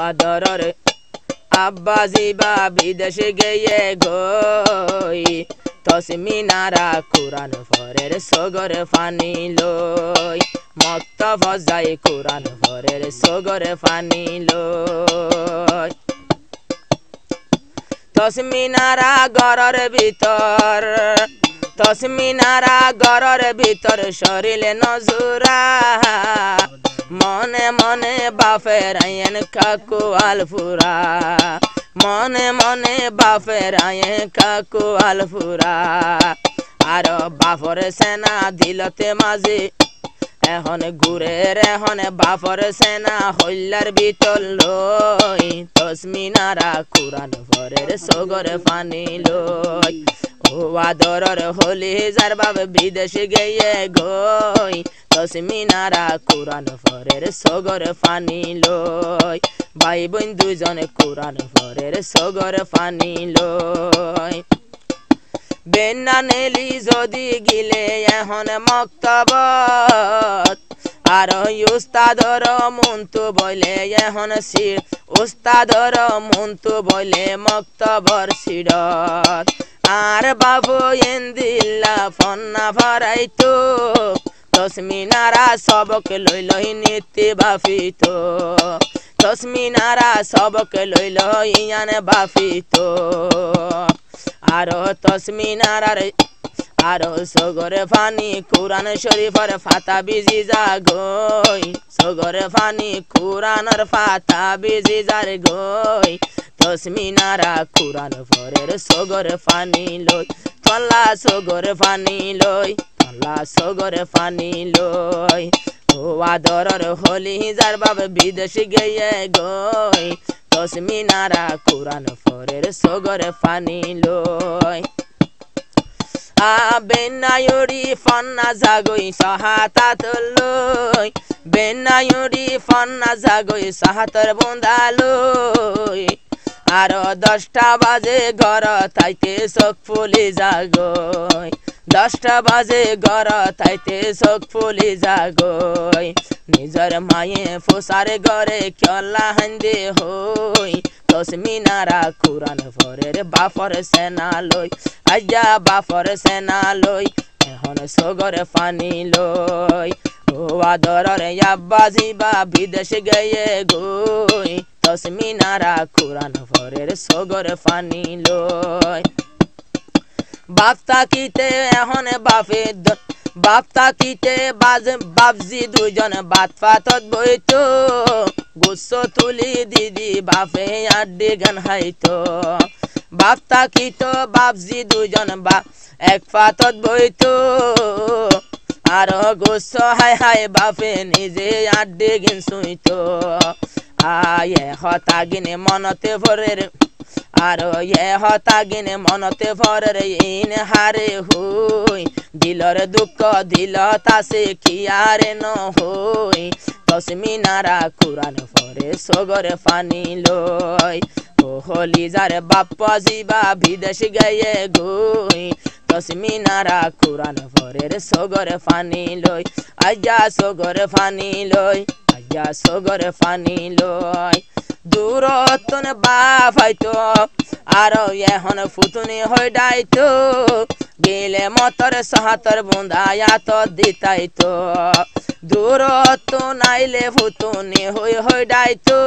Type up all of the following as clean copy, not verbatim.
আদরের আব্বাজি বা বিদেশে গিয়ে গই তসমিনারা কোরআন ফরের সগর ফানি লই মক্ত ফজাই কোরআন ফরের সগর ফানি লই তসমিনারা গরর ভিতর তসমিনারা গরর ভিতর শরীরে নজুরা মনে মনে বাফের আয়েন কাকু আলফুরা মনে মনে বাফের আয়েন কাকু আলফুরা আর বাফর সেনা দিলতে মাঝে এখন ঘুরের এখন বাফর সেনা হইলার ভিতর লই তসমিনারা কোরআন ফরের সগর ফানি লই ও আদরের হলি যার বাব বিদেশে গিয়ে গই তসমিনারা কোরআন ফরের সগর ফানি লই ভাই বোন দুজনে কোরআন ফরের সগর ফানি লই বেন্না নেলি যদি গিলে এখন মক্তবত আর উস্তাদর মন্তু বলে এখন সির উস্তাদর মন্তু বলে মক্তবর সিডত আর বাবু এন্দিল্লা ফন্না ভরাইতো তসমিনারা সবক লইল নীতি বাফিত তসমিনারা সবক লইল ইয়ান বাফিত আরো তসমিনারার আরো সগরে ফানি কোরআন শরীফের ফাতা বিজি জাগই সগরে ফানি কোরআনের ফাতা বিজি জার গই তসমিনারা কোরআন ফরের সগরে ফানি লই তল্লা সগরে ফানি লই তল্লা সগরে ফানি লই ও আদরের হলি যার বাব বিদেশে গিয়ে গই তসমিনারা কোরআন ফরের সগরে ফানি লই বেনায়ুরি ফন্না জাগই সাহাতাত লই বেনায়ুরি ফন্না জাগই সাহাতর বুন্দালই আর 10টা বাজে ঘর তাইতে চোখ ফুলি জাগই 10টা বাজে ঘর তাইতে চোখ ফুলি জাগই নিজের মায়ে ফোসার ঘরে খেলা হান্দে হই তসমিনারা কোরআন ফরের বাফর সেনা লই আজ্জা বাফর সেনা লই এখন সগর ফানি লই ও আদরের আব্বাজি বা বিদেশে গিয়ে গই তসমিনারা কোরআন ফরের সগর ফানি লই বাপ তাকিতে এখন বাপে বাপ তাকিতে বাপজি দুজন বাত ফাতত বইতো গুচ্ছ তুলি দিদি বাপে আড্ডি গান হাইতো বাপ তাকিতো বাপজি দুজন বাপ এক ফাতত বইতো আর গুচ্ছ হাই হাই বাপে নিজে আড্ডি গিন শুইতো আয়ে হতাগিনে মনতে ভরের আর এ হতাগিনে মনতে ভরের ইন হারে হই দিলর দুঃখ দিল তাসে কি আরে ন হই তসমিনারা কোরআন ফরে সগর ফানি লই ও হলি যার বাপ্পা জিবা বিদেশ গিয়ে গই তসমিনারা কোরআন ফরের সগর ফানি লই আজ্জা সগর ফানি লই আজ্জা সগর ফানি লই দূরতন বাপ হয়তো আর এখন ফুতুনি হই ডাইতো গেলে মতর সাহাতর বুন্দায়াত দিতাইতো দূরত নাইলে ফুতুনি হই ডাইতো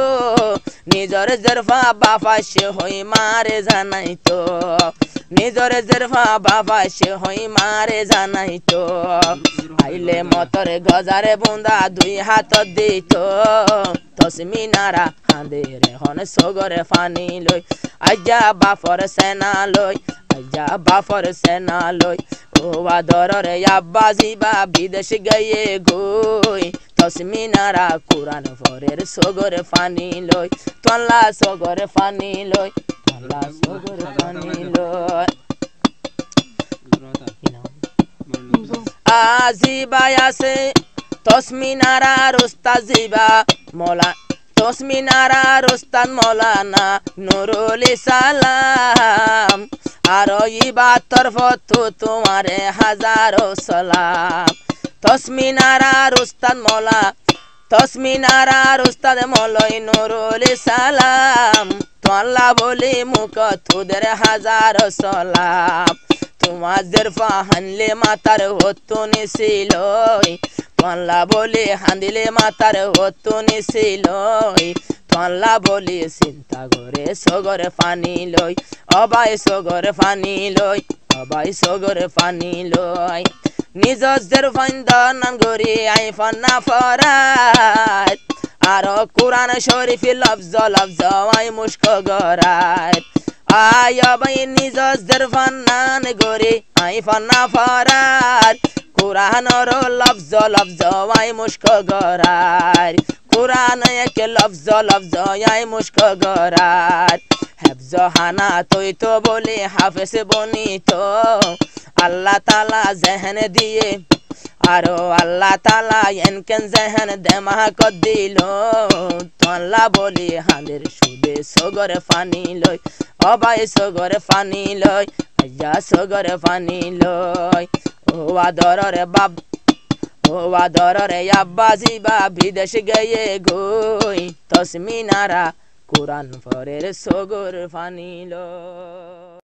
নিজর জরফা বাপা সে হই মারে জানাইতো নিজর জরফা বাবা সে হই মারে জানাইতো আইলে মতর গজারে বুন্দা 2 হাত দিত তসমিনারা হাঁদের হন সগরে ফানি লই আজ্জা বাফর সেনা লই আজ্জা বাফর সেনা লই ও আদরের আব্বাজি বা বিদেশ গিয়ে গই তসমিনারা কোরআন ফরের সগরে ফানি লই তল্লা সগরে ফানি লই তল্লা সগরে ফানি লই আজিবা আছে তসমিনারা রোস্তাজিবা মোলা তসমিনারা রোস্তান মৌলানা নুরুল সালাম আর ইবা তরফ তো তোমারে হাজারো সালাম তসমিনারা রোস্তান মৌলা তসমিনারার উস্তাদ মলয় নুরুল সালাম তোয়াল্লা বলি মুখ তুদের হাজার সালাম তোমাদের ফাহানলে মাতার হতো নিছিল তোয়াল্লা বলি হান্দিলে মাতার হতো নিছিল তোয়াল্লা বলি চিন্তা করে সগরে পানি লই অবাই সগরে পানি লই অবাই সগরে পানি লই নিজের ফাইন্দান গরি I ফান্না Farhat R Quran Sharif লফজ লফজ I মুশক গরাত আয় ভাই নিজের ফান্নান গরি আই ফান্না ফরাত কুরআনর লফজ লফজ আই মুশক গরাত কুরআন এক লফজ লফজ আই মুশক গরাত হাফজ হানা তুই তো বলি হাফেজ বনিতো আল্লাহ তাআলা জহন দিয়ে আরো আল্লাহ তাআলা এনকেন জহন দেমাহ কর দিল তোয়াল্লা বলি হাঁদের সুদে সগরে পানি লই অবাই সগরে পানি লই আইয়া সগরে পানি লই ও আদরে বাপ ও আদরে আব্বা জিবা বিদেশ গিয়ে গই তসমিনারা কুরআন পরের সগর পানি লই।